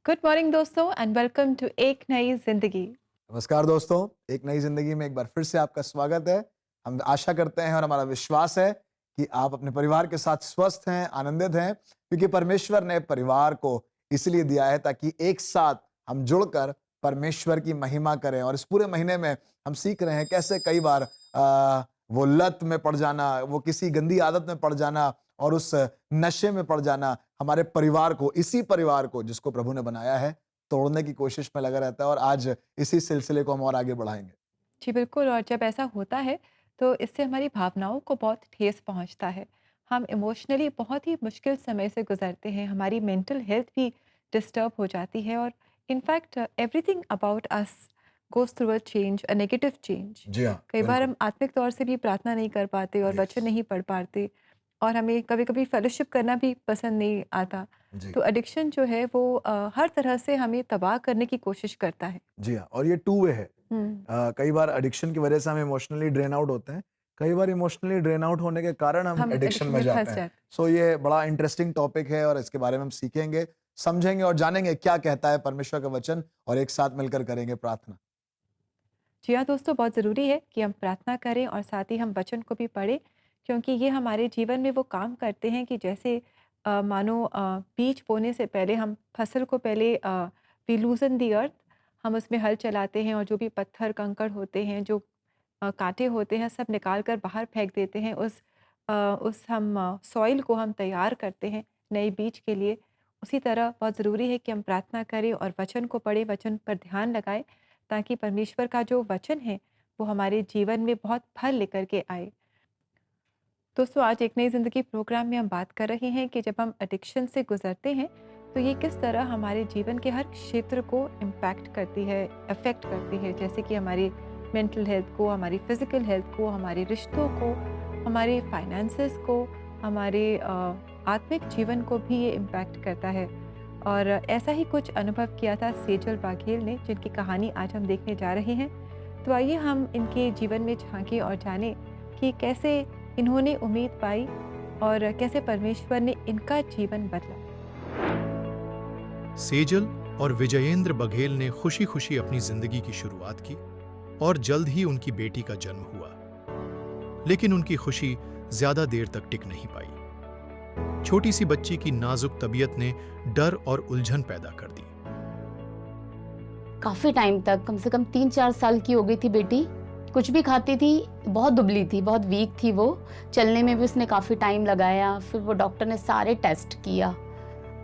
Good morning दोस्तों and welcome to एक नई जिंदगी। नमस्कार दोस्तों, एक नई जिंदगी में एक बार फिर से आपका स्वागत है। हम आशा करते हैं और हमारा विश्वास है कि आप अपने परिवार के साथ स्वस्थ हैं, आनंदित हैं, क्योंकि परमेश्वर ने परिवार को इसलिए दिया है ताकि एक साथ हम जुड़कर परमेश्वर की महिमा करें। और इस पूरे महीने में हम सीख रहे हैं कैसे कई बार वो लत में पड़ जाना, वो किसी गंदी आदत में पड़ जाना और उस नशे में पड़ जाना हमारे परिवार को, इसी परिवार को जिसको प्रभु ने बनाया है, तोड़ने की कोशिश में लगा रहता है। और आज इसी सिलसिले को हम और आगे बढ़ाएंगे। जी बिल्कुल, और जब ऐसा होता है तो इससे हमारी भावनाओं को बहुत ठेस पहुंचता है। हम इमोशनली बहुत ही मुश्किल समय से गुजरते हैं, हमारी मेंटल हेल्थ भी डिस्टर्ब हो जाती है और in fact everything about us goes through a change, a negative change. जी हाँ, कई बार बिल्कुल। हम आत्मिक तौर से भी प्रार्थना नहीं कर पाते और यस। वचन नहीं पढ़ पाते और हमें कभी-कभी फेलोशिप करना भी पसंद नहीं आता। जी। तो एडिक्शन जो है वो हर तरह से हमें तबाह करने की कोशिश करता है। जी हाँ, और ये टू वे है। हुँ। कई बार एडिक्शन की वजह से हम इमोशनली ड्रेन आउट होते हैं। कई बार इमोशनली ड्रेन आउट होने के कारण हम हम एडिक्शन एडिक्शन में में जाते फँस हैं। जाते। सो ये बड़ा इंटरेस्टिंग टॉपिक है और इसके बारे में हम सीखेंगे, समझेंगे और जानेंगे क्या कहता है परमेश्वर का वचन, और एक साथ मिलकर करेंगे प्रार्थना। जी हाँ दोस्तों, बहुत ज़रूरी है कि हम प्रार्थना करें और साथ ही हम वचन को भी पढ़ें, क्योंकि ये हमारे जीवन में वो काम करते हैं कि जैसे मानो बीज बोने से पहले हम फसल को पहले वी लूज़न द अर्थ, हम उसमें हल चलाते हैं और जो भी पत्थर कंकड़ होते हैं, जो काँटे होते हैं, सब निकाल कर बाहर फेंक देते हैं। उस हम सॉइल को हम तैयार करते हैं नए बीज के लिए। उसी तरह बहुत ज़रूरी है कि हम प्रार्थना करें और वचन को पढ़ें, वचन पर ध्यान लगाएँ, ताकि परमेश्वर का जो वचन है वो हमारे जीवन में बहुत फल लेकर के आए। दोस्तों, आज एक नई ज़िंदगी प्रोग्राम में हम बात कर रहे हैं कि जब हम एडिक्शन से गुजरते हैं तो ये किस तरह हमारे जीवन के हर क्षेत्र को इम्पैक्ट करती है, अफेक्ट करती है। जैसे कि हमारी मेंटल हेल्थ को, हमारी फिजिकल हेल्थ को, हमारे रिश्तों को, हमारे फाइनेंसेस को, हमारे आत्मिक जीवन को भी ये इम्पैक्ट करता है। और ऐसा ही कुछ अनुभव किया था सेजल बाघेल ने, जिनकी कहानी आज हम देखने जा रहे हैं। तो आइए हम इनके जीवन में झांकें और जानें कि कैसे इन्होंने उम्मीद पाई और कैसे परमेश्वर ने इनका जीवन बदला। सेजल और विजयेंद्र बघेल ने खुशी खुशी अपनी जिंदगी की शुरुआत की और जल्द ही उनकी बेटी का जन्म हुआ। लेकिन उनकी खुशी ज्यादा देर तक टिक नहीं पाई। छोटी सी बच्ची की नाजुक तबीयत ने डर और उलझन पैदा कर दी। काफी टाइम तक, कम से कम 3-4 साल की हो गई थी बेटी। कुछ भी खाती थी, बहुत दुबली थी, बहुत वीक थी वो। चलने में भी उसने काफी टाइम लगाया। फिर वो डॉक्टर ने सारे टेस्ट किया,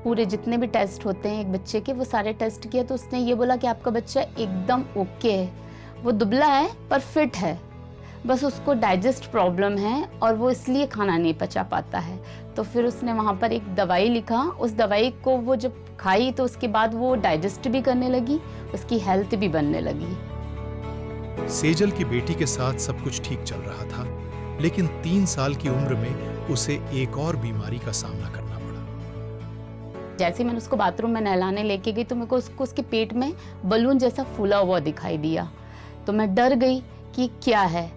पूरे जितने भी टेस्ट होते हैं एक बच्चे के, वो सारे टेस्ट किया। तो उसने ये बोला कि आपका बच्चा एकदम ओके है, वो दुबला है पर फिट है, बस उसको डाइजेस्ट प्रॉब्लम है और वो इसलिए खाना नहीं पचा पाता है। तो फिर उसने वहाँ पर एक दवाई लिखा। उस दवाई को वो जब खाई तो उसके बाद वो डाइजेस्ट भी करने लगी, उसकी हेल्थ भी बनने लगी। सेजल की बेटी के साथ सब कुछ ठीक चल रहा था, लेकिन 3 साल की उम्र में उसे एक और बीमारी का सामना करना पड़ा। जैसे ही मैंने उसको बाथरूम में नहलाने लेके गई तो मेरे को उसको उसके पेट में बलून जैसा फूला हुआ दिखाई दिया। तो मैं डर गई कि क्या है।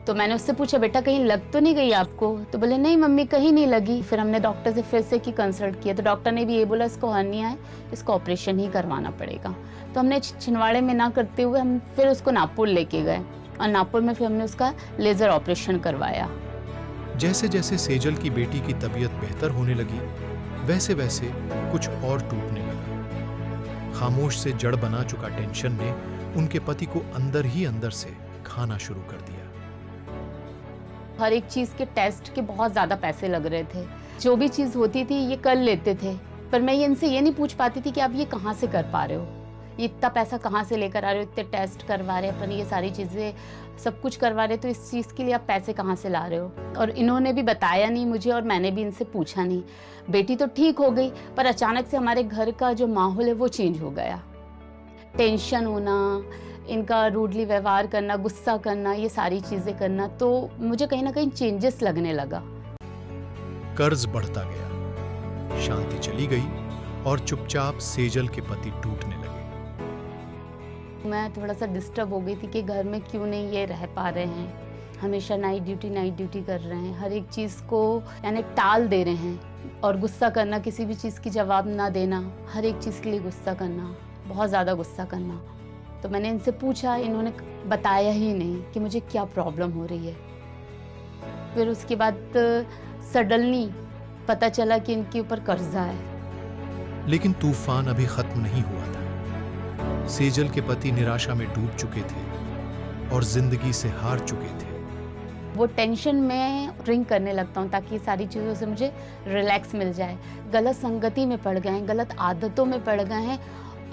तो मैंने उससे पूछा, बेटा कहीं लग तो नहीं गई आपको? तो बोले नहीं मम्मी, कहीं नहीं लगी। फिर हमने डॉक्टर से फिर से की कंसल्ट किया तो डॉक्टर ने भी ये बोला इसको हर्निया है, इसको ऑपरेशन ही करवाना पड़ेगा। तो हमने छिंदवाड़े में ना करते हुए हम फिर उसको नागपुर लेके गए और नागपुर में फिर हमने उसका लेजर ऑपरेशन करवाया। जैसे जैसे सेजल की बेटी की तबीयत बेहतर होने लगी, वैसे वैसे कुछ और टूटने लगा। खामोश से जड़ बना चुका टेंशन ने उनके पति को अंदर ही अंदर से खाना शुरू कर दिया। हर एक चीज के टेस्ट के बहुत ज्यादा पैसे लग रहे थे। जो भी चीज होती थी ये कर लेते थे, पर मैं इनसे ये नहीं पूछ पाती थी कि आप ये कहाँ से कर पा रहे हो, ये इतना पैसा कहाँ से लेकर आ रहे हो, इतने टेस्ट करवा रहे अपन, ये सारी चीजें सब कुछ करवा रहे, तो इस चीज के लिए आप पैसे कहाँ से ला रहे हो। और इन्होंने भी बताया नहीं मुझे और मैंने भी इनसे पूछा नहीं। बेटी तो ठीक हो गई, पर अचानक से हमारे घर का जो माहौल है वो चेंज हो गया। टेंशन होना, इनका रूडली व्यवहार करना, गुस्सा करना, ये सारी चीजें करना, तो मुझे कहीं ना कहीं चेंजेस लगने लगा। कर्ज बढ़ता गया, शांति चली गई और चुपचाप सेजल के पति टूटने लगे। मैं थोड़ा सा डिस्टर्ब हो गई थी कि घर में क्यों नहीं ये रह पा रहे हैं, हमेशा नाइट ड्यूटी कर रहे हैं, हर एक चीज़ को यानी टाल दे रहे हैं, और गुस्सा करना, किसी भी चीज़ की जवाब ना देना, हर एक चीज़ के लिए गुस्सा करना, बहुत ज़्यादा गुस्सा करना। तो मैंने इनसे पूछा, इन्होंने बताया ही नहीं कि मुझे क्या प्रॉब्लम हो रही है। फिर उसके बाद सडनली पता चला कि इनके ऊपर कर्जा है। लेकिन तूफान अभी खत्म नहीं हुआ था। सेजल के पति निराशा में डूब चुके थे और जिंदगी से हार चुके थे। वो टेंशन में ड्रिंक करने लगता हूँ ताकि सारी चीज़ों से मुझे रिलैक्स मिल जाए। गलत संगति में पड़ गए हैं, गलत आदतों में पड़ गए हैं,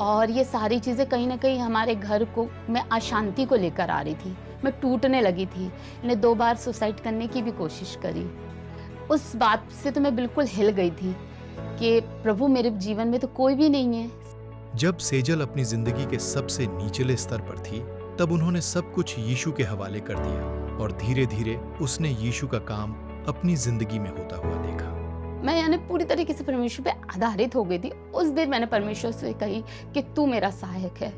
और ये सारी चीज़ें कहीं ना कहीं हमारे घर को मैं अशांति को लेकर आ रही थी। मैं टूटने लगी थी। इन्हें 2 बार सुसाइड करने की भी कोशिश करी। उस बात से तो मैं बिल्कुल हिल गई थी कि प्रभु मेरे जीवन में तो कोई भी नहीं है। जब सेजल अपनी जिंदगी के सबसे निचले स्तर पर थी, तब उन्होंने सब कुछ यीशु के हवाले कर दिया और धीरे धीरे उसने यीशु का काम अपनी जिंदगी में होता हुआ देखा। मैं यानी पूरी तरीके से परमेश्वर पे आधारित हो गई थी। उस दिन मैंने परमेश्वर से कही कि तू मेरा सहायक है,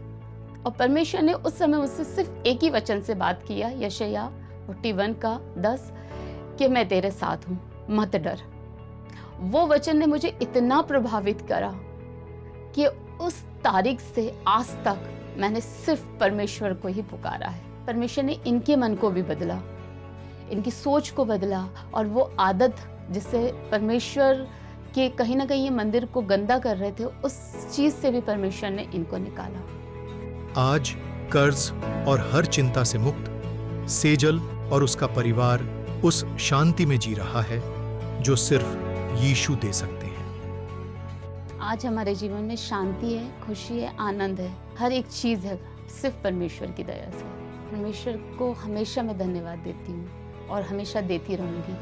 और परमेश्वर ने उस समय मुझसे सिर्फ एक ही वचन से बात किया, यशायाह 41:10, कि मैं तेरे साथ हूँ, मत डर। वो वचन ने मुझे इतना प्रभावित करा कि उस तारीख से आज तक मैंने सिर्फ परमेश्वर को ही पुकारा है। परमेश्वर ने इनके मन को भी बदला, इनकी सोच को बदला, और वो आदत जिससे परमेश्वर के कहीं ना कहीं ये मंदिर को गंदा कर रहे थे, उस चीज से भी परमेश्वर ने इनको निकाला। आज कर्ज और हर चिंता से मुक्त सेजल और उसका परिवार उस शांति में जी रहा है जो सिर्फ यीशु दे सकते हैं। आज हमारे जीवन में शांति है, खुशी है, आनंद है, हर एक चीज है सिर्फ परमेश्वर की दया से। परमेश्वर को हमेशा मैं धन्यवाद देती हूँ और हमेशा देती रहूंगी,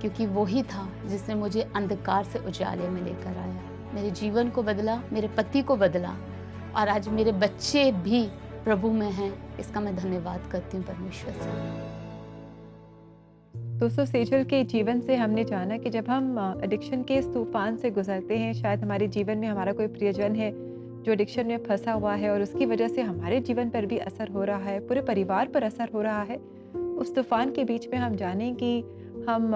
क्योंकि वो ही था जिसने मुझे अंधकार से उजाले में लेकर आया, मेरे जीवन को बदला, मेरे पति को बदला, और आज मेरे बच्चे भी प्रभु में हैं। इसका मैं धन्यवाद करती हूँ परमेश्वर से। दोस्तों, सेजल के जीवन से हमने जाना कि जब हम एडिक्शन के इस तूफान से गुजरते हैं, शायद हमारे जीवन में हमारा कोई प्रियजन है जो एडिक्शन में फंसा हुआ है और उसकी वजह से हमारे जीवन पर भी असर हो रहा है, पूरे परिवार पर असर हो रहा है। उस तूफान के बीच में हम जानें कि हम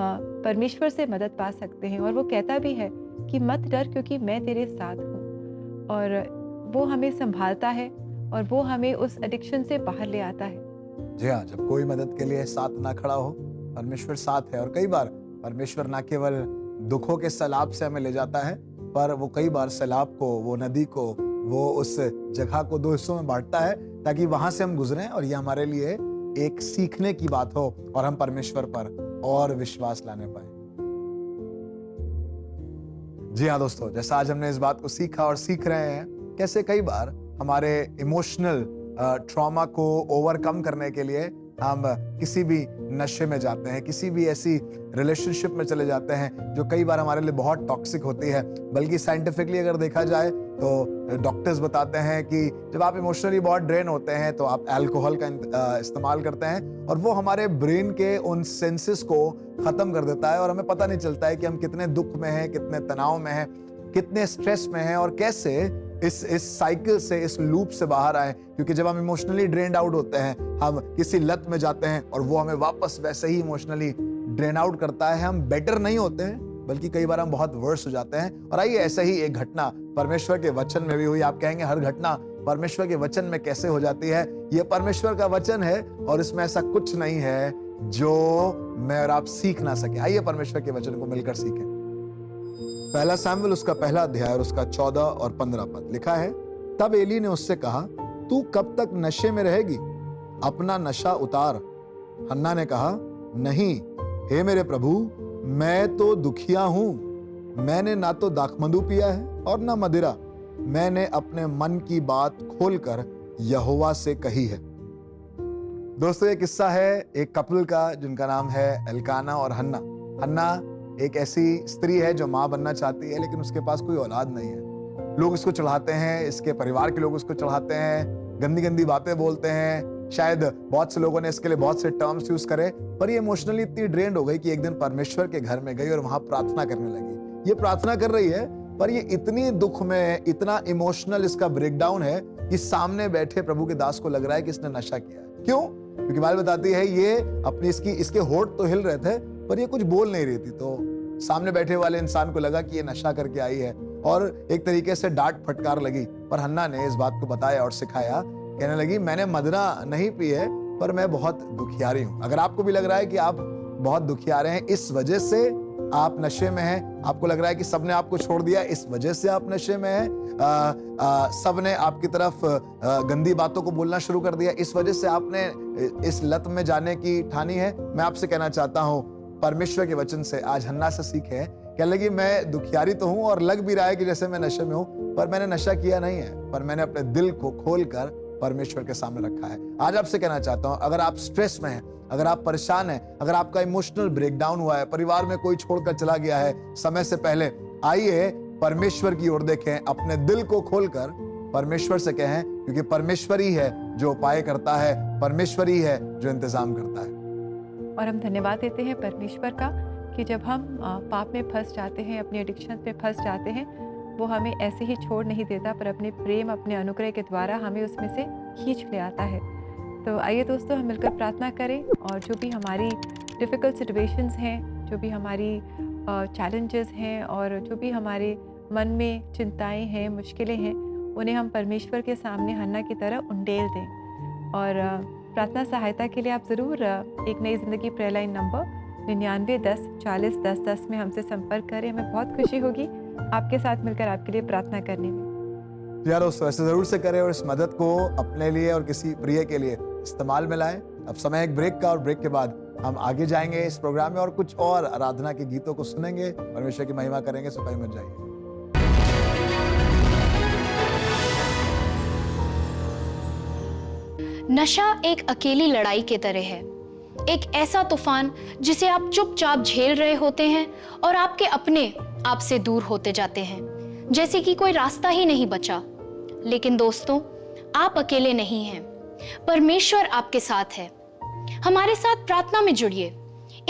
परमेश्वर से मदद पा सकते हैं, और वो कहता भी है कि मत डर क्योंकि मैं तेरे साथ हूँ, और वो हमें संभालता है और वो हमें उस एडिक्शन से बाहर ले आता है। जी हाँ, जब कोई मदद के लिए साथ ना खड़ा हो, परमेश्वर साथ है। और कई बार परमेश्वर ना केवल दुखों के सैलाब से हमें ले जाता है, पर वो कई बार सैलाब को, वो नदी को, वो उस जगह को 2 हिस्सों में बांटता है ताकि वहां से हम गुजरें और ये हमारे लिए एक सीखने की बात हो और हम परमेश्वर पर और विश्वास लाने पाए। जी हाँ दोस्तों, जैसा आज हमने इस बात को सीखा और सीख रहे हैं, कैसे कई बार हमारे इमोशनल ट्रॉमा को ओवरकम करने के लिए हम किसी भी नशे में जाते हैं, किसी भी ऐसी रिलेशनशिप में चले जाते हैं जो कई बार हमारे लिए बहुत टॉक्सिक होती है। बल्कि साइंटिफिकली अगर देखा जाए तो डॉक्टर्स बताते हैं कि जब आप इमोशनली बहुत ड्रेन होते हैं तो आप अल्कोहल का इस्तेमाल करते हैं, और वो हमारे ब्रेन के उन सेंसेस को खत्म कर देता है और हमें पता नहीं चलता है कि हम कितने दुख में हैं, कितने तनाव में हैं, कितने स्ट्रेस में हैं, और कैसे इस साइकिल से, इस लूप से बाहर आए। क्योंकि जब हम इमोशनली ड्रेन्ड आउट होते हैं, हम किसी लत में जाते हैं और वो हमें वापस वैसे ही इमोशनली ड्रेन आउट करता है। हम बेटर नहीं होते हैं, बल्कि कई बार हम बहुत वर्स हो जाते हैं। और आइए, ऐसा ही एक घटना परमेश्वर के वचन में भी हुई। आप कहेंगे हर घटना परमेश्वर के वचन में कैसे हो जाती है? ये परमेश्वर का वचन है और इसमें ऐसा कुछ नहीं है जो मैं और आप सीख ना सके। आइए परमेश्वर के वचन को मिलकर सीखें। पहला शमूएल उसका 1 अध्याय और उसका 14 और 15 पद लिखा है, तब एली ने उससे कहा, तू कब तक नशे में रहेगी? अपना नशा उतार। हन्ना ने कहा, नहीं हे मेरे प्रभु, मैं तो दुखिया हूं। मैंने ना तो दाखमधु पिया है और ना मदिरा। मैंने अपने मन की बात खोलकर यहोवा से कही है। दोस्तों, ये किस्सा है एक कपल का जिनका नाम है एल्काना और हन्ना। हन्ना एक ऐसी स्त्री है जो मां बनना चाहती है, लेकिन उसके पास कोई औलाद नहीं है। लोग इसको चढ़ाते हैं, इसके परिवार के लोग उसको चढ़ाते हैं, गंदी गंदी बातें बोलते हैं। शायद बहुत से लोगों ने इसके लिए बहुत से टर्म्स यूज करे, पर ये इमोशनली इतनी ड्रेन्ड हो गई कि एक दिन परमेश्वर के घर में गई और वहां प्रार्थना करने लगी। ये प्रार्थना कर रही है, पर ये इतनी दुख में, इतना इमोशनल इसका ब्रेकडाउन है कि सामने बैठे प्रभु के दास को लग रहा है कि इसने नशा किया है। क्यों? क्योंकि बाइबल बताती है ये अपनी इसके होंठ तो हिल रहे थे पर ये कुछ बोल नहीं रही थी। तो सामने बैठे वाले इंसान को लगा कि ये नशा करके आई है और एक तरीके से डांट फटकार लगी। पर हन्ना ने इस बात को बताया और सिखाया, कहने लगी मैंने मदिरा नहीं पी है पर मैं बहुत दुखियारी हूं। अगर आपको भी लग रहा है कि आप बहुत दुखियारे हैं, इस वजह से आप नशे में हैं, आपको लग रहा है कि सबने आपको छोड़ दिया, इस वजह से आप नशे में हैं, सबने आपकी तरफ गंदी बातों को बोलना शुरू कर दिया, इस वजह से आपने इस लत में जाने की ठानी है, मैं आपसे कहना चाहता हूं परमेश्वर के वचन से आज हन्ना से सीखे। कहने लगी मैं दुखियारी तो हूं और लग भी रहा है कि जैसे मैं नशे में हूं, पर मैंने नशा किया नहीं है, पर मैंने अपने दिल को खोलकर परमेश्वर के सामने रखा है। आज आपसे कहना चाहता हूं, अगर आप स्ट्रेस में हैं, अगर आप परेशान हैं, अगर आपका इमोशनल ब्रेकडाउन हुआ है, परिवार में कोई छोड़कर चला गया है समय से पहले, आइए परमेश्वर की ओर देखें, अपने दिल को खोलकर परमेश्वर से कहें, क्योंकि परमेश्वर ही है जो उपाय करता है, परमेश्वर ही है जो इंतजाम करता है। और हम धन्यवाद देते हैं परमेश्वर का कि जब हम पाप में फंस जाते हैं, अपने एडिक्शन में फंस जाते हैं, वो हमें ऐसे ही छोड़ नहीं देता, पर अपने प्रेम, अपने अनुग्रह के द्वारा हमें उसमें से खींच ले आता है। तो आइए दोस्तों, हम मिलकर प्रार्थना करें और जो भी हमारी डिफ़िकल्ट सिचुएशंस हैं, जो भी हमारी चैलेंजेस हैं और जो भी हमारे मन में चिंताएं हैं, मुश्किलें हैं, उन्हें हम परमेश्वर के सामने हन्ना की तरह उंडेल दें। और प्रार्थना सहायता के लिए आप ज़रूर एक नई ज़िंदगी प्रेयर लाइन नंबर 99 10 40 10 10 में हमसे संपर्क करें। हमें बहुत खुशी होगी आपके साथ मिलकर आपके लिए प्रार्थना करने में। यार दोस्तों, ऐसे जरूर से करें और इस मदद को अपने लिए और किसी प्रिय के लिए इस्तेमाल में लाएं। अब समय एक ब्रेक का, और ब्रेक के बाद हम आगे जाएंगे इस प्रोग्राम में और कुछ और आराधना के गीतों को सुनेंगे, परमेश्वर की महिमा करेंगे। सो कहीं मत जाइए। नशा एक अकेली लड़ाई के तरह है, एक ऐसा तूफान जिसे आप चुपचाप झेल रहे होते हैं और आपके अपने आपसे दूर होते जाते हैं, जैसे कि कोई रास्ता ही नहीं बचा। लेकिन दोस्तों, आप अकेले नहीं हैं, परमेश्वर आपके साथ है। हमारे साथ प्रार्थना में जुड़िए,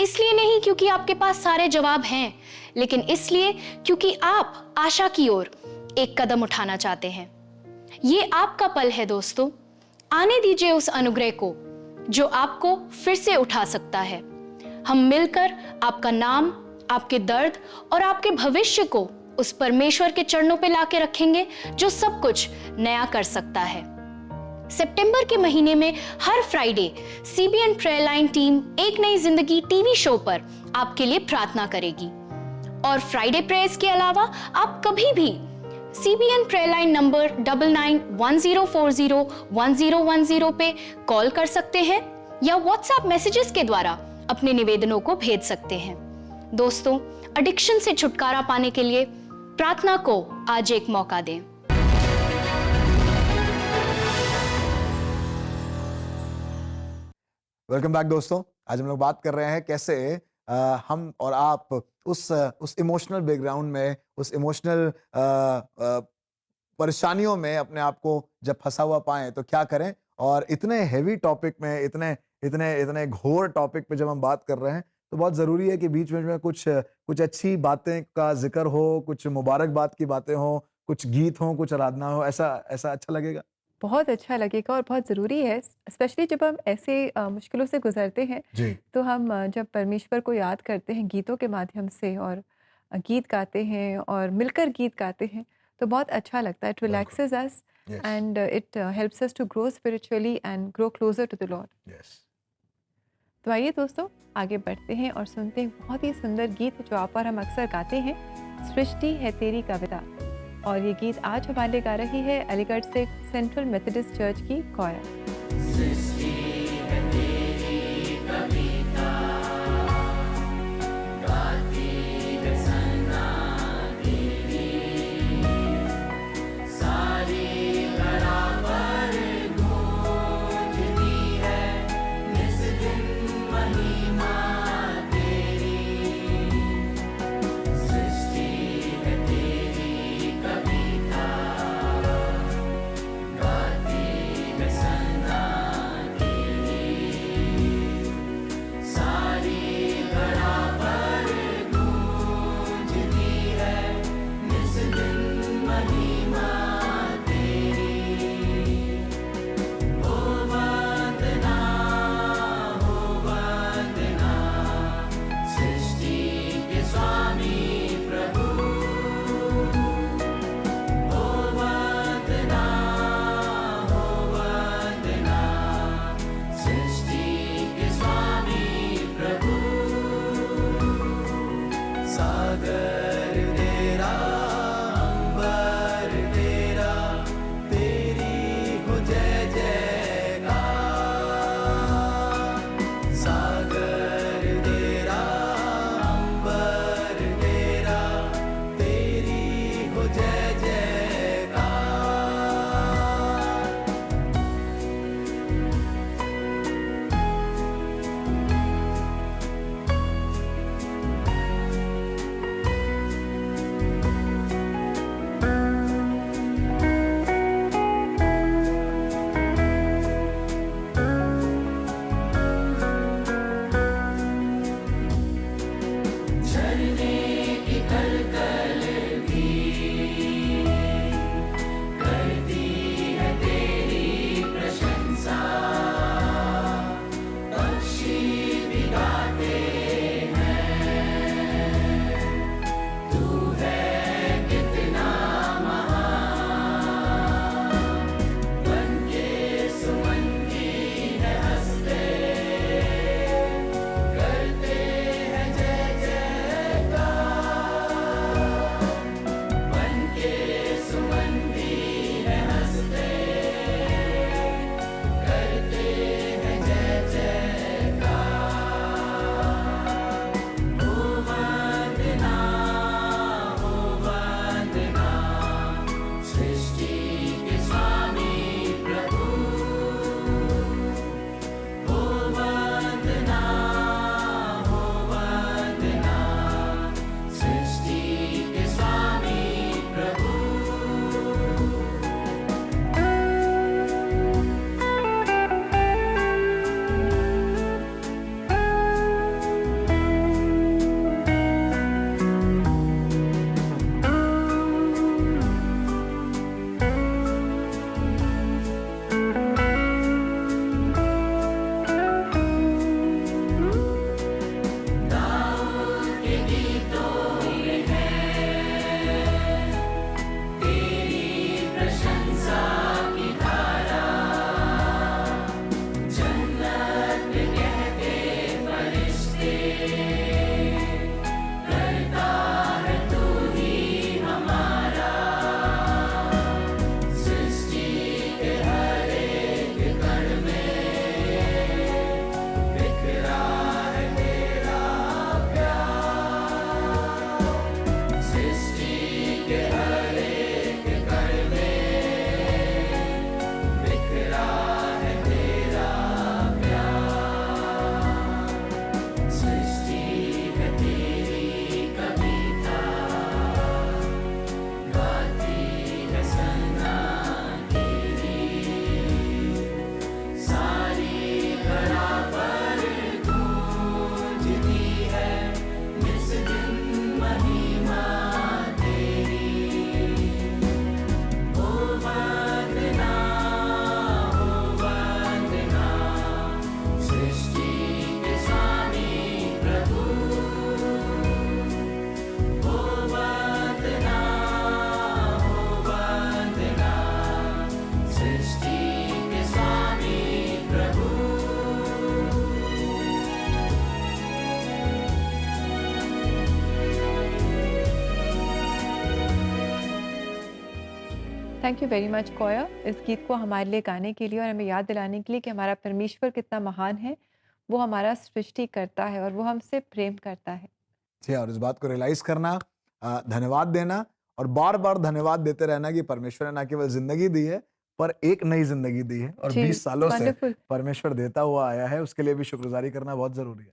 इसलिए नहीं क्योंकि आपके पास सारे जवाब हैं, लेकिन इसलिए क्योंकि आप आशा की ओर एक कदम उठाना चाहते हैं। ये आपका पल है दोस्तों, आने दीजिए उस अनुग्रह को जो आपको फिर से उठा सकता है। हम मिलकर आपका नाम, आपके दर्द और आपके भविष्य को उस परमेश्वर के चरणों पे लाके रखेंगे जो सब कुछ नया कर सकता है। सितंबर के महीने में हर Friday CBN prayer line team एक नई जिंदगी टीवी शो पर आपके लिए प्रार्थना करेगी। और फ्राइडे प्रेयर्स के अलावा आप कभी भी CBN प्रेयर लाइन नंबर 9910401010 पे कॉल कर सकते हैं या व्हाट्सएप मैसेजेस के द्वारा अपने निवेदनों को भेज सकते हैं। दोस्तों, एडिक्शन से छुटकारा पाने के लिए प्रार्थना को आज एक मौका दें। वेलकम बैक दोस्तों। आज हम लोग बात कर रहे हैं कैसे हम और आप उस इमोशनल बैकग्राउंड में, उस इमोशनल परेशानियों में अपने आप को जब फंसा हुआ पाएं तो क्या करें। और इतने हेवी टॉपिक में, इतने घोर टॉपिक पे जब हम बात कर रहे हैं तो बहुत ज़रूरी है कि बीच में कुछ अच्छी बातें का जिक्र हो, कुछ मुबारकबाद की बातें हो, कुछ गीत हो, कुछ आराधना हो। ऐसा अच्छा लगेगा? बहुत अच्छा लगेगा और बहुत ज़रूरी है, स्पेशली जब हम ऐसे मुश्किलों से गुजरते हैं जी। तो हम जब परमेश्वर को याद करते हैं गीतों के माध्यम से और गीत गाते हैं और मिलकर गीत गाते हैं तो बहुत अच्छा लगता है। It relaxes us and it helps us to grow spiritually and grow closer to the lord. तो आइए दोस्तों, आगे बढ़ते हैं और सुनते हैं बहुत ही सुंदर गीत जो आप और हम अक्सर गाते हैं, सृष्टि है तेरी कविता। और ये गीत आज हमारे लिए गा रही है अलीगढ़ से सेंट्रल मेथोडिस्ट चर्च की choir. Thank you very much कोया इस गीत को हमारे लिए गाने के लिए और हमें याद दिलाने के लिए कि हमारा परमेश्वर कितना महान है। वो हमारा सृष्टि करता है और वो हमसे प्रेम करता है। जी, और इस बात को रियलाइज करना, धन्यवाद देना और बार-बार धन्यवाद देते रहना कि परमेश्वर ने ना केवल ज़िंदगी दी है, पर एक नई ज़िंदगी दी है और जी, 20 सालों से वंडरफुल। परमेश्वर देता हुआ आया है, उसके लिए भी शुक्रगुज़ारी करना बहुत ज़रूरी है।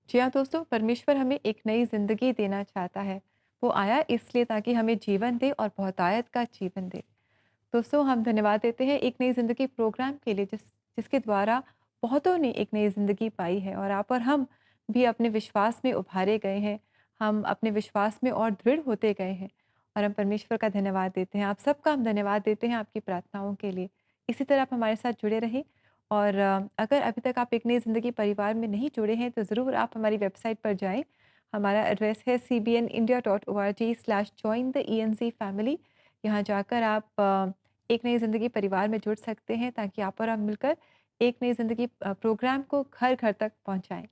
जी हाँ दोस्तों, परमेश्वर हमें एक नई ज़िंदगी देना चाहता है। वो आया इसलिए ताकि हमें जीवन दे और बहुतायत का जीवन दे। दोस्तों, हम धन्यवाद देते हैं एक नई ज़िंदगी प्रोग्राम के लिए जिसके द्वारा बहुतों ने एक नई ज़िंदगी पाई है और आप और हम भी अपने विश्वास में उभारे गए हैं। हम अपने विश्वास में और दृढ़ होते गए हैं और हम परमेश्वर का धन्यवाद देते हैं। आप सबका हम धन्यवाद देते हैं आपकी प्रार्थनाओं के लिए। इसी तरह आप हमारे साथ जुड़े रहें और अगर अभी तक आप एक नई ज़िंदगी परिवार में नहीं जुड़े हैं तो ज़रूर आप हमारी वेबसाइट पर जाएँ। हमारा एड्रेस है cbnindia.org/join the ENC family। यहाँ जाकर आप एक नई ज़िंदगी परिवार में जुड़ सकते हैं ताकि आप और हम मिलकर एक नई ज़िंदगी प्रोग्राम को घर-घर तक पहुँचाएँ।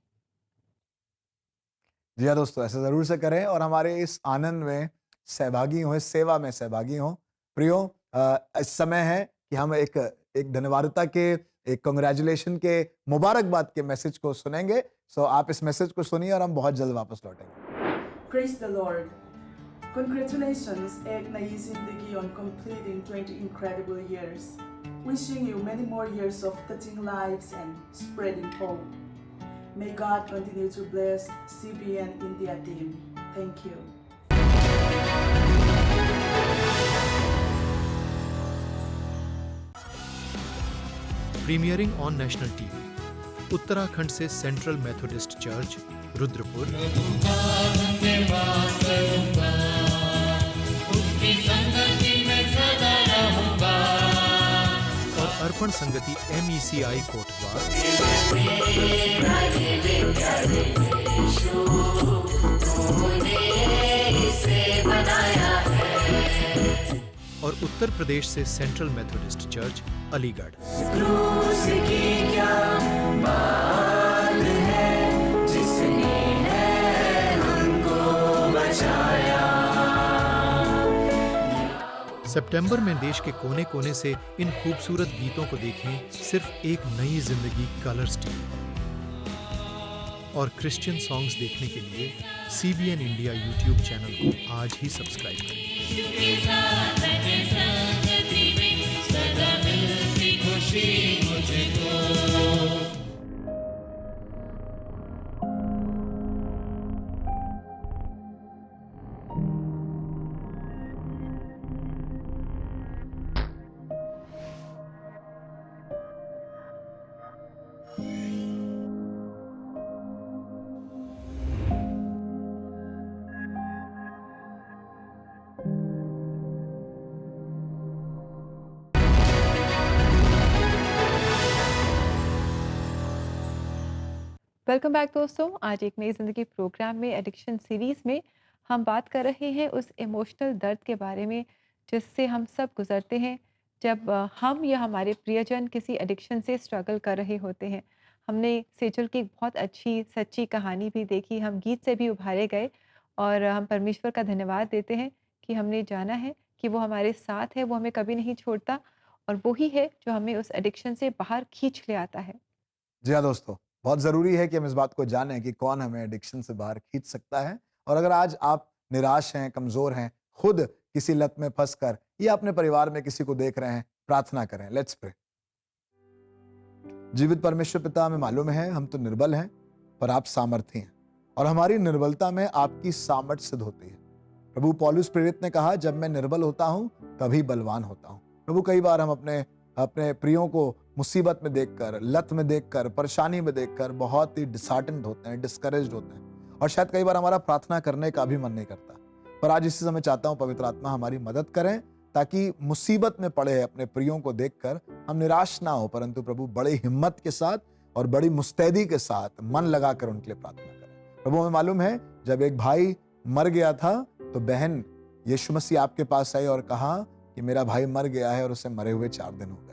जी हाँ दोस्तों, ऐसा ज़रूर से करें और हमारे इस आनंद में सहभागी हों, इस सेवा में सहभागी हों। प्रियो, इस समय है कि हम एक धन्यवादता के, एक कांग्रेचुलेशन के, मुबारकबाद के मैसेज को सुनेंगे। सो आप इस मैसेज को सुनिए और हम बहुत जल्द वापस लौटेंगे। Praise the Lord. Congratulations, एक नई जिंदगी on completing 20 incredible years. Wishing you many more years of touching lives and spreading hope. May God continue to bless CBN India team. Thank you. प्रीमियरिंग on national TV, Uttarakhand से central Methodist church Rudrapur और अर्पण संगति MECI Kotdwar और उत्तर प्रदेश से central Methodist church Aligarh. सितंबर में देश के कोने कोने से इन खूबसूरत गीतों को देखें सिर्फ एक नई जिंदगी कलर्स टीवी पर। और क्रिश्चियन सॉन्ग्स देखने के लिए CBN इंडिया यूट्यूब चैनल को आज ही सब्सक्राइब करें। वेलकम बैक दोस्तों। आज एक नई ज़िंदगी प्रोग्राम में एडिक्शन सीरीज़ में हम बात कर रहे हैं उस इमोशनल दर्द के बारे में जिससे हम सब गुज़रते हैं जब हम या हमारे प्रियजन किसी एडिक्शन से स्ट्रगल कर रहे होते हैं। हमने सेजल की एक बहुत अच्छी सच्ची कहानी भी देखी, हम गीत से भी उभारे गए और हम परमेश्वर का धन्यवाद देते हैं कि हमने जाना है कि वो हमारे साथ है, वो हमें कभी नहीं छोड़ता और वो ही है जो हमें उस एडिक्शन से बाहर खींच ले आता है। जी हाँ दोस्तों, बहुत ज़रूरी है कि हम इस बात को जानें कि कौन हमें एडिक्शन से बाहर खींच सकता है। और अगर आज आप निराश हैं, कमज़ोर हैं, खुद किसी लत में फंसकर या अपने परिवार में किसी को देख रहे हैं, प्रार्थना करें। Let's pray. जीवित परमेश्वर पिता, हमें मालूम है हम तो निर्बल हैं, पर आप सामर्थी हैं और हमारी निर्बलता में आपकी सामर्थ सिद्ध होती है। प्रभु पौलुस प्रेरित ने कहा, जब मैं निर्बल होता हूं तभी बलवान होता हूं। प्रभु, कई बार हम अपने प्रियों को मुसीबत में देखकर, लत में देखकर, परेशानी में देखकर बहुत ही डिसहार्टेंड होते हैं, डिस्करेज्ड होते हैं और शायद कई बार हमारा प्रार्थना करने का भी मन नहीं करता। पर आज इसी समय चाहता हूं पवित्र आत्मा हमारी मदद करें ताकि मुसीबत में पड़े अपने प्रियों को देखकर हम निराश ना हो, परंतु प्रभु बड़ी हिम्मत के साथ और बड़ी मुस्तैदी के साथ मन लगाकर उनके लिए प्रार्थना करें। प्रभु, हमें मालूम है जब एक भाई मर गया था तो बहन यीशु मसीह आपके पास आई और कहा कि मेरा भाई मर गया है और उसे मरे हुए 4 दिन हो गए।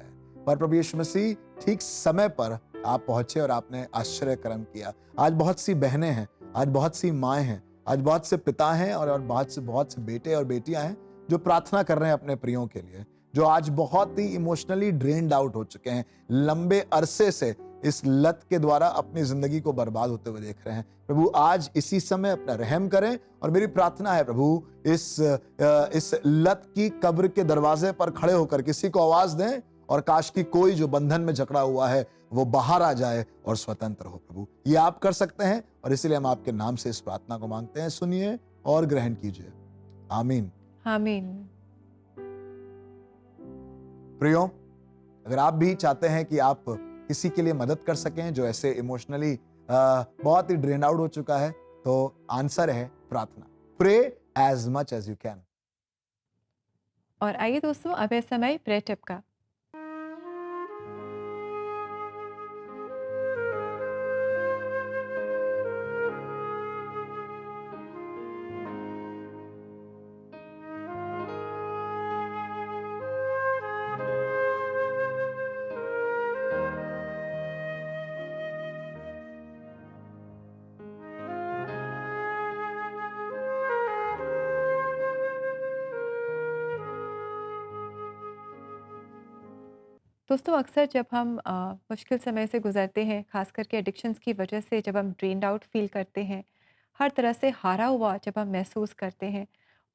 पर प्रभु यीशु मसीह ठीक समय पर आप पहुंचे और आपने आश्चर्य कर्म किया। आज बहुत सी बहनें हैं, आज बहुत सी माएँ हैं, आज बहुत से पिता हैं और बहुत से बेटे और बेटियां हैं जो प्रार्थना कर रहे हैं अपने प्रियों के लिए, जो आज बहुत ही इमोशनली ड्रेन्ड आउट हो चुके हैं, लंबे अरसे से इस लत के द्वारा अपनी जिंदगी को बर्बाद होते हुए देख रहे हैं। प्रभु आज इसी समय अपना रहम करें, और मेरी प्रार्थना है प्रभु इस लत की कब्र के दरवाजे पर खड़े होकर किसी को आवाज दें, और काश की कोई जो बंधन में जकड़ा हुआ है वो बाहर आ जाए और स्वतंत्र हो। प्रभु ये आप कर सकते हैं, और इसलिए हम आपके नाम से इस प्रार्थना को मांगते हैं। सुनिए और ग्रहण कीजिए। आमीन। आमीन। प्रियो, अगर आप भी चाहते हैं कि आप किसी के लिए मदद कर सकें जो ऐसे इमोशनली बहुत ही ड्रेन आउट हो चुका है, तो आंसर है प्रार्थना। Pray as much as you can. और आइए दोस्तों, अब है समय प्रेयर टिप का। दोस्तों, अक्सर जब हम मुश्किल समय से गुजरते हैं, खास करके एडिक्शंस की वजह से, जब हम ड्रेन्ड आउट फील करते हैं, हर तरह से हारा हुआ जब हम महसूस करते हैं,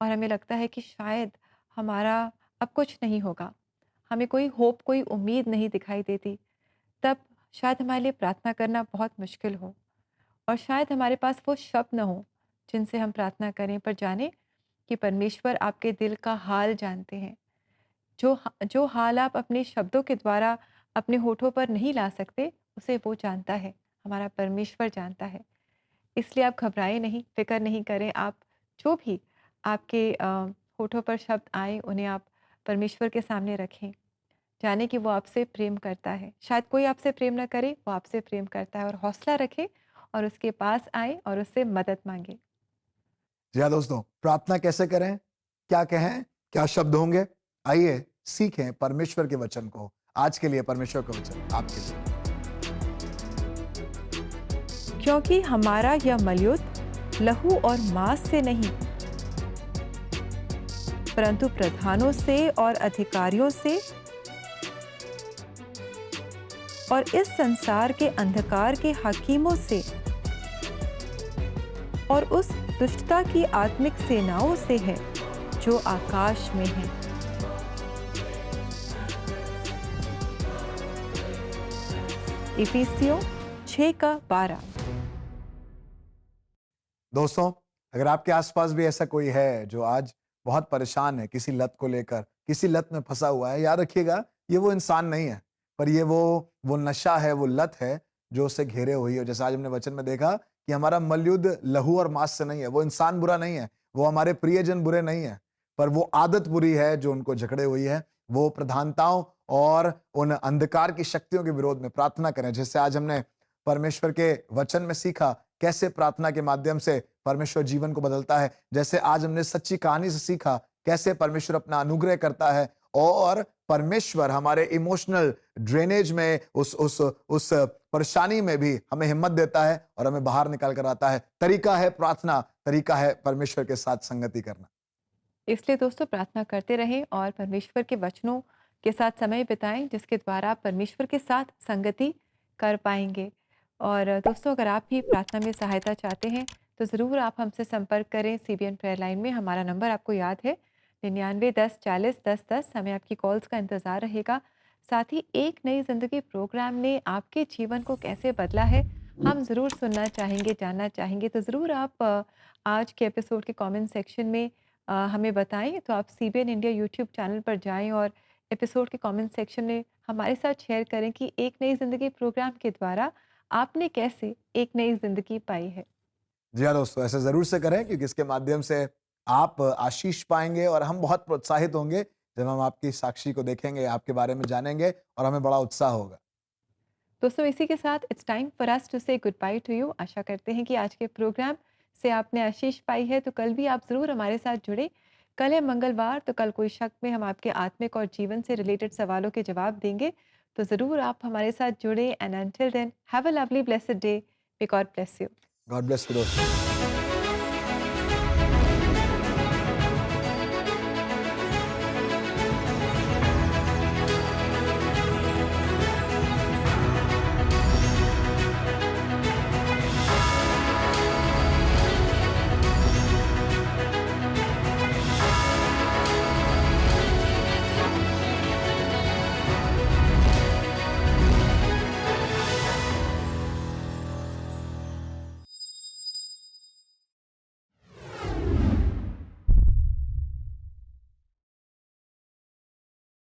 और हमें लगता है कि शायद हमारा अब कुछ नहीं होगा, हमें कोई होप, कोई उम्मीद नहीं दिखाई देती, तब शायद हमारे लिए प्रार्थना करना बहुत मुश्किल हो, और शायद हमारे पास वो शब्द न हो जिनसे हम प्रार्थना करें। पर जाने कि परमेश्वर आपके दिल का हाल जानते हैं। जो हाल आप अपने शब्दों के द्वारा अपने होठों पर नहीं ला सकते, उसे वो जानता है, हमारा परमेश्वर जानता है। इसलिए आप घबराएं नहीं, फ़िक्र नहीं करें। आप जो भी आपके होठों पर शब्द आए, उन्हें आप परमेश्वर के सामने रखें। जाने कि वो आपसे प्रेम करता है। शायद कोई आपसे प्रेम ना करे, वो आपसे प्रेम करता है, और हौसला रखें और उसके पास आएँ और उससे मदद माँगें। जी हाँ दोस्तों, प्रार्थना कैसे करें, क्या कहें, क्या शब्द होंगे, आइए सीखें परमेश्वर के वचन को। आज के लिए परमेश्वर का वचन आपके लिए। क्योंकि हमारा यह मलयुद्ध लहू और मांस से नहीं, परंतु प्रधानों से और अधिकारियों से और इस संसार के अंधकार के हाकिमों से और उस दुष्टता की आत्मिक सेनाओं से है जो आकाश में है। इफिसियों 6:12। दोस्तों, अगर आपके आसपास भी ऐसा कोई है जो आज बहुत परेशान है किसी लत को लेकर, किसी लत में फंसा हुआ है, याद रखिएगा ये वो इंसान नहीं है, पर ये वो नशा है, वो लत है जो उसे घेरे हुई है। जैसे आज हमने वचन में देखा कि हमारा मलयुद्ध लहू और मांस से नहीं है। वो इंसान बुरा नहीं है, वो हमारे प्रियजन बुरे नहीं है, पर वो आदत बुरी है जो उनको जकड़े हुई है। वो प्रधानताओं और उन अंधकार की शक्तियों के विरोध में प्रार्थना करें। जैसे आज हमने परमेश्वर के वचन में सीखा कैसे प्रार्थना के माध्यम से परमेश्वर जीवन को बदलता है। जैसे आज हमने सच्ची कहानी से सीखा कैसे परमेश्वर अपना अनुग्रह करता है, और परमेश्वर हमारे इमोशनल ड्रेनेज में, उस परेशानी में भी हमें हिम्मत देता है और हमें बाहर निकाल कर आता है। तरीका है प्रार्थना, तरीका है परमेश्वर के साथ संगति करना। इसलिए दोस्तों, प्रार्थना करते रहें और परमेश्वर के वचनों के साथ समय बिताएं, जिसके द्वारा आप परमेश्वर के साथ संगति कर पाएंगे। और दोस्तों, अगर आप भी प्रार्थना में सहायता चाहते हैं तो ज़रूर आप हमसे संपर्क करें। सीबीएन प्रेयर लाइन में हमारा नंबर आपको याद है, 99 10 40 10 10। हमें आपकी कॉल्स का इंतज़ार रहेगा। साथ ही एक नई ज़िंदगी प्रोग्राम ने आपके जीवन को कैसे बदला है, हम ज़रूर सुनना चाहेंगे, जानना चाहेंगे। तो ज़रूर आप आज के एपिसोड के कमेंट सेक्शन में हमें बताएं। तो आप सीबीएन इंडिया यूट्यूब चैनल पर जाएं और एपिसोड के कमेंट सेक्शन में हमारे साथ शेयर करें कि एक नई ज़िंदगी प्रोग्राम के द्वारा आपने कैसे एक नई ज़िंदगी पाई है। जी हाँ दोस्तों, ऐसा जरूर से करें, क्योंकि इसके माध्यम से आप आशीष पाएंगे और हम बहुत प्रोत्साहित होंगे जब हम आपकी साक्षी को देखेंगे, आपके बारे में जानेंगे, और हमें बड़ा उत्साह होगा। दोस्तों, इसी के साथ it's time for us to say goodbye to you. आशा करते हैं कि आज के प्रोग्राम से आपने आशीष पाई है। तो कल भी आप ज़रूर हमारे साथ जुड़े। कल है मंगलवार, तो कल कोई शक में हम आपके आत्मिक और जीवन से रिलेटेड सवालों के जवाब देंगे। तो ज़रूर आप हमारे साथ जुड़े। And until then, have a lovely blessed day. May God bless you. God bless you दोस्तों।